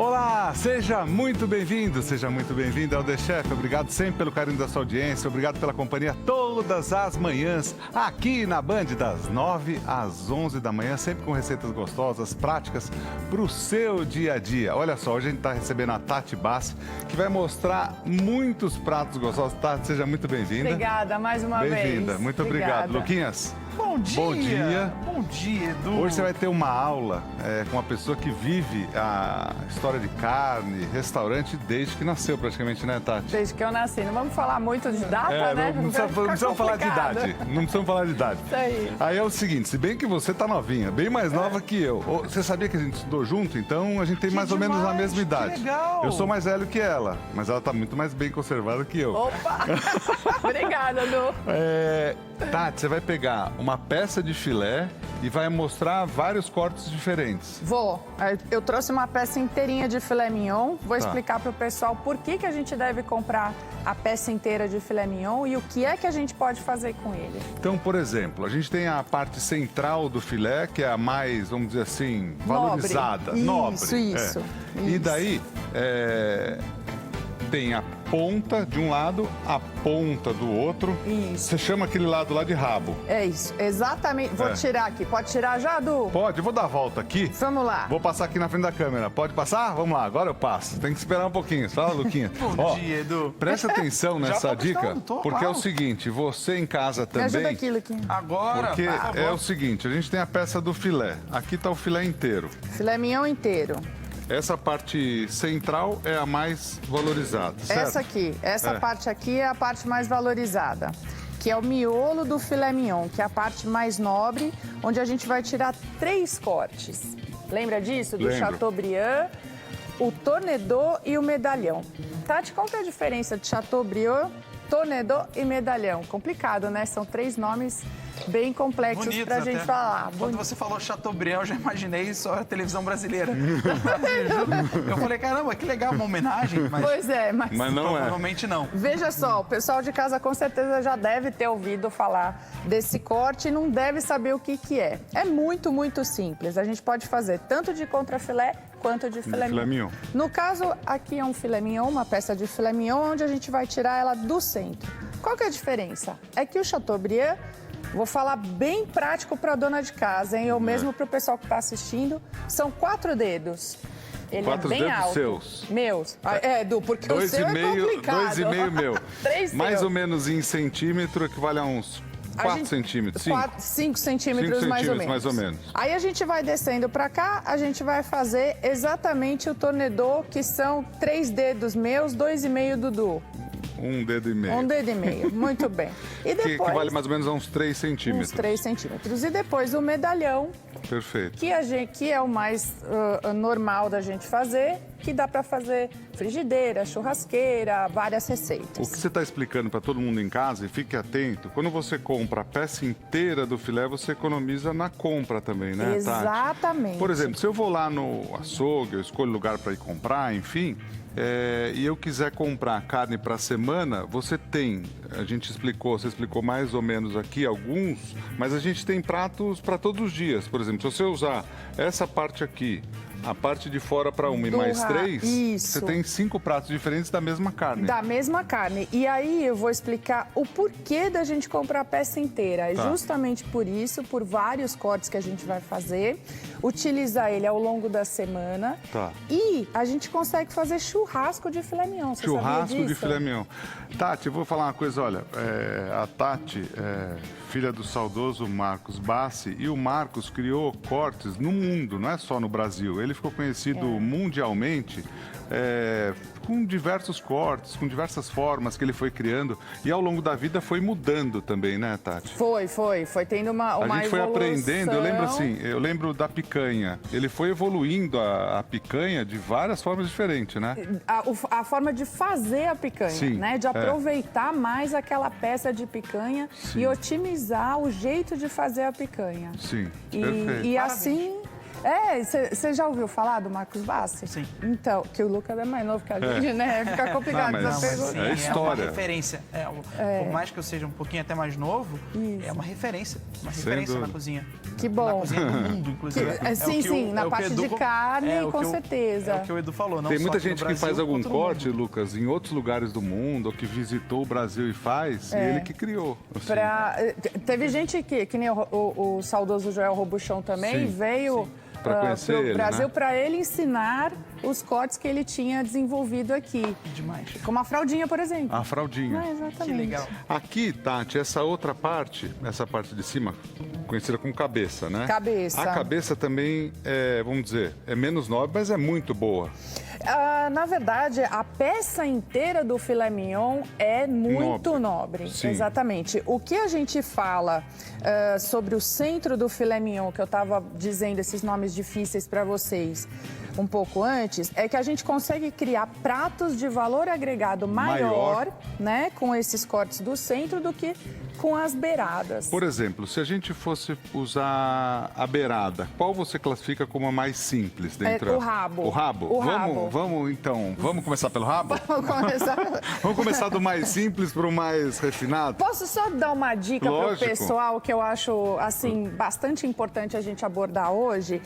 Olá, seja muito bem-vindo, seja muito bem-vinda ao The Chef. Obrigado sempre pelo carinho da sua audiência, obrigado pela companhia todas as manhãs, aqui na Band, das 9 às 11 da manhã, sempre com receitas gostosas, práticas para o seu dia a dia. Olha só, hoje a gente está recebendo a Tati Bassi, que vai mostrar muitos pratos gostosos. Tati, seja muito bem-vinda. Obrigada, mais uma vez. Bem-vinda, muito obrigado. Luquinhas? Bom dia! Bom dia! Bom dia, Edu! Hoje você vai ter uma aula com uma pessoa que vive a história de carne, restaurante, desde que nasceu praticamente, né, Tati? Desde que eu nasci. Não vamos falar muito de data, né? Não precisamos falar de idade. Não precisamos falar de idade. Isso aí. Aí é o seguinte, se bem que você tá novinha, bem mais nova que eu. Você sabia que a gente estudou junto? Então a gente tem Que mais ou menos a demais, mesma idade. que legal. Eu sou mais velho que ela, mas ela tá muito mais bem conservada que eu. Opa! Obrigada, Edu. Tati, você vai pegar uma peça de filé e vai mostrar vários cortes diferentes. Vou. Eu trouxe uma peça inteirinha de filé mignon. Vou Tá. explicar para o pessoal por que a gente deve comprar a peça inteira de filé mignon e o que é que a gente pode fazer com ele. Então, por exemplo, a gente tem a parte central do filé, que é a mais, vamos dizer assim, valorizada. Nobre. Isso. E daí, tem a ponta de um lado, a ponta do outro. Isso. Você chama aquele lado lá de rabo. É isso, exatamente. Vou tirar aqui. Pode tirar já, Edu? Pode, eu vou dar a volta aqui. Vamos lá. Vou passar aqui na frente da câmera. Pode passar? Vamos lá, agora eu passo. Tem que esperar um pouquinho. Fala, Luquinha. Bom dia, Edu. Presta atenção nessa tô dica, prestando, tô, porque é claro. o seguinte, você em casa Me ajuda também... aqui, Luquinha. Agora, Porque por favor. é o seguinte, a gente tem a peça do filé. Aqui tá o filé inteiro. Filé mignon inteiro. Essa parte central é a mais valorizada, certo? Essa parte aqui é a parte mais valorizada, que é o miolo do filé mignon, que é a parte mais nobre, onde a gente vai tirar 3 cortes. Lembra disso? Do Lembro. Chateaubriand, o Tournedos e o medalhão. Tati, qual que é a diferença de Chateaubriand, Tournedos e medalhão? Complicado, né? São 3 nomes bem complexos Bonitos pra gente até. falar. Quando você falou Chateaubriand, eu já imaginei só a televisão brasileira. Eu falei, caramba, que legal, uma homenagem, mas Pois é, mas Mas não é. provavelmente não. veja só, o pessoal de casa com certeza já deve ter ouvido falar desse corte e não deve saber o que é. É muito, muito simples. A gente pode fazer tanto de contrafilé quanto de filé filé mignon. mignon. No caso, aqui é um filé mignon, uma peça de filé mignon, onde a gente vai tirar ela do centro. Qual que é a diferença? É que o Chateaubriand, vou falar bem prático para a dona de casa, hein? Ou mesmo para o pessoal que está assistindo, são 4 dedos. Ele 4 é bem dedos alto. seus. Meus. Edu, porque o seu é complicado. 2,5 meu. 3 Mais seus. ou menos em centímetro, equivale a uns 4 centímetros. 5. 5 centímetros, 5 mais ou centímetros, menos. mais ou menos. Aí a gente vai descendo para cá, a gente vai fazer exatamente o Tournedos, que são 3 dedos meus, 2,5 do Dudu. 1 dedo e meio. 1 dedo e meio, muito bem. E Que depois, equivale mais ou menos a uns 3 centímetros. uns 3 centímetros. E depois o medalhão, Perfeito. que é o mais normal da gente fazer, que dá para fazer frigideira, churrasqueira, várias receitas. O que você está explicando para todo mundo em casa, e fique atento, quando você compra a peça inteira do filé, você economiza na compra também, né, Tati? Exatamente. Por exemplo, se eu vou lá no açougue, eu escolho lugar para ir comprar, enfim, e eu quiser comprar carne para a semana, você tem, você explicou mais ou menos aqui alguns, mas a gente tem pratos para todos os dias. Por exemplo, se você usar essa parte aqui, a parte de fora para uma e mais 3, Isso. você tem 5 pratos diferentes da mesma carne. Da mesma carne. E aí eu vou explicar o porquê da gente comprar a peça inteira. É Tá. justamente por isso, por vários cortes que a gente vai fazer, utilizar ele ao longo da semana. Tá. E a gente consegue fazer churrasco de filé mignon. Você Churrasco sabia de disso? filé mignon. Tati, eu vou falar uma coisa, olha, a Tati, filha do saudoso Marcos Bassi, e o Marcos criou cortes no mundo, não é só no Brasil. Ele ficou conhecido mundialmente com diversos cortes, com diversas formas que ele foi criando, e ao longo da vida foi mudando também, né, Tati? Foi tendo uma A gente foi evolução. aprendendo, eu lembro da picanha. Ele foi evoluindo a picanha de várias formas diferentes, né? A forma de fazer a picanha, Sim, né? De aproveitar mais aquela peça de picanha e otimizar o jeito de fazer a picanha. Sim, E, perfeito. e assim Você já ouviu falar do Marcos Bassi? Sim. Então, que o Lucas é mais novo que a gente, né? Fica complicado Não, mas essa pergunta. é história. É uma referência. Por mais que eu seja um pouquinho até mais novo, Isso. é uma referência. Uma referência dúvida. na cozinha. Que bom. Na cozinha do mundo, inclusive. Sim, na parte de carne, com certeza. É o que o Edu falou. Não Tem só muita aqui no gente que Brasil, faz algum quanto no corte, mundo. Lucas, em outros lugares do mundo, ou que visitou o Brasil e faz, e ele que criou. assim. Teve gente que nem o saudoso Joel Robuchon também, Sim, veio Pra conhecer pro ele, Brasil né? para ele ensinar os cortes que ele tinha desenvolvido aqui. Demais. Como a fraldinha, por exemplo. A fraldinha. Exatamente. Que legal. Aqui, Tati, essa outra parte, essa parte de cima, conhecida como cabeça, né? Cabeça. A cabeça também, vamos dizer, é menos nobre, mas é muito boa. Na verdade, a peça inteira do filé mignon é muito nobre. Sim. Exatamente. O que a gente fala sobre o centro do filé mignon, que eu estava dizendo esses nomes difíceis para vocês um pouco antes, é que a gente consegue criar pratos de valor agregado maior, né, com esses cortes do centro do que com as beiradas. Por exemplo, se a gente fosse usar a beirada, qual você classifica como a mais simples dentro? O rabo. O rabo? O rabo. Vamos começar pelo rabo? Vamos começar. Vamos começar do mais simples para o mais refinado? Posso só dar uma dica para o Lógico. pessoal que eu acho assim bastante importante a gente abordar hoje?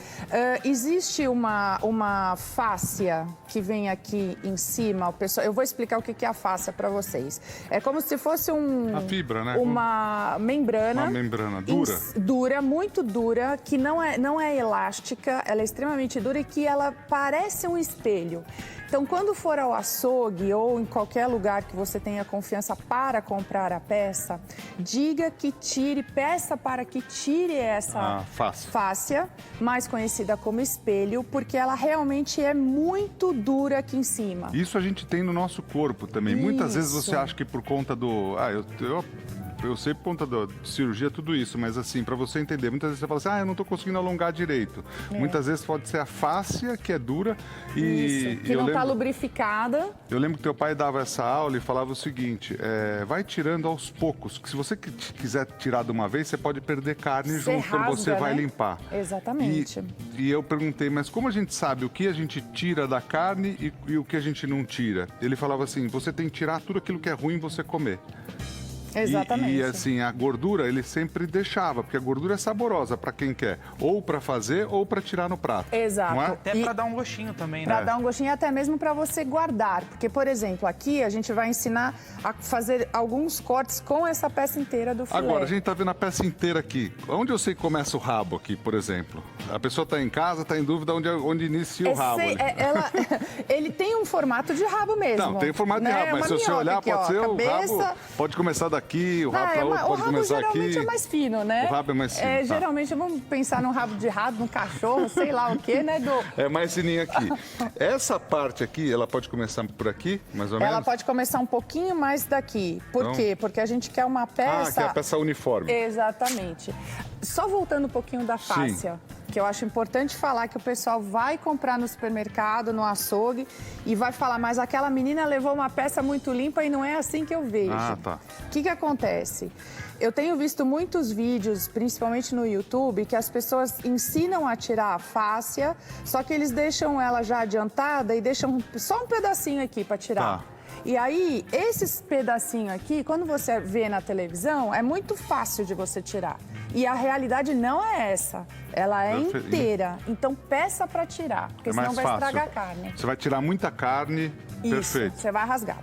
Existe uma fáscia que vem aqui em cima. Eu vou explicar o que é a fáscia para vocês. É como se fosse A fibra, né? uma membrana. Uma membrana dura? Dura, muito dura, que não é elástica, ela é extremamente dura e que ela parece um espelho. Então, quando for ao açougue ou em qualquer lugar que você tenha confiança para comprar a peça, peça para que tire essa fáscia, mais conhecida como espelho, porque ela realmente é muito dura aqui em cima. Isso a gente tem no nosso corpo também. Muitas vezes Isso. você acha que por conta do... Eu sei por conta da cirurgia, tudo isso, mas assim, para você entender, muitas vezes você fala assim, eu não tô conseguindo alongar direito. Muitas vezes pode ser a fácia que é dura Isso, que não está lubrificada. Eu lembro que teu pai dava essa aula e falava o seguinte, vai tirando aos poucos, que se você quiser tirar de uma vez, você pode perder carne junto quando você vai limpar. Exatamente. E eu perguntei, mas como a gente sabe o que a gente tira da carne e o que a gente não tira? Ele falava assim, você tem que tirar tudo aquilo que é ruim você comer. Exatamente. E assim, a gordura ele sempre deixava, porque a gordura é saborosa para quem quer, ou para fazer ou para tirar no prato. Exato. Não é? Até para dar um gostinho também, né? Para dar um gostinho e até mesmo para você guardar. Porque, por exemplo, aqui a gente vai ensinar a fazer alguns cortes com essa peça inteira do filé. Agora, a gente tá vendo a peça inteira aqui. Onde eu sei que começa o rabo aqui, por exemplo? A pessoa está em casa, está em dúvida onde inicia o rabo. Ali. Ele tem um formato de rabo mesmo. Não, tem formato de rabo, mas se você olhar, aqui, pode ser cabeça... o rabo. Pode começar daqui, o rabo para outro, pode começar aqui. O rabo geralmente é mais fino, né? O rabo é mais fino. Geralmente, vamos pensar num rabo de rato, num cachorro, sei lá o quê, né, Edu? É mais fininho aqui. Essa parte aqui, ela pode começar por aqui, mais ou menos? Ela pode começar um pouquinho mais daqui. Por quê? Porque a gente quer uma peça... que é a peça uniforme. Exatamente. Só voltando um pouquinho da fáscia, que eu acho importante falar que o pessoal vai comprar no supermercado, no açougue, e vai falar, mas aquela menina levou uma peça muito limpa e não é assim que eu vejo. Ah, tá. O que acontece? Eu tenho visto muitos vídeos, principalmente no YouTube, que as pessoas ensinam a tirar a fáscia, só que eles deixam ela já adiantada e deixam só um pedacinho aqui para tirar. Tá. E aí, esses pedacinhos aqui, quando você vê na televisão, é muito fácil de você tirar. E a realidade não é essa. Ela é inteira. Então, peça para tirar, porque senão vai estragar a carne. Você vai tirar muita carne, Isso, perfeito. você vai rasgar.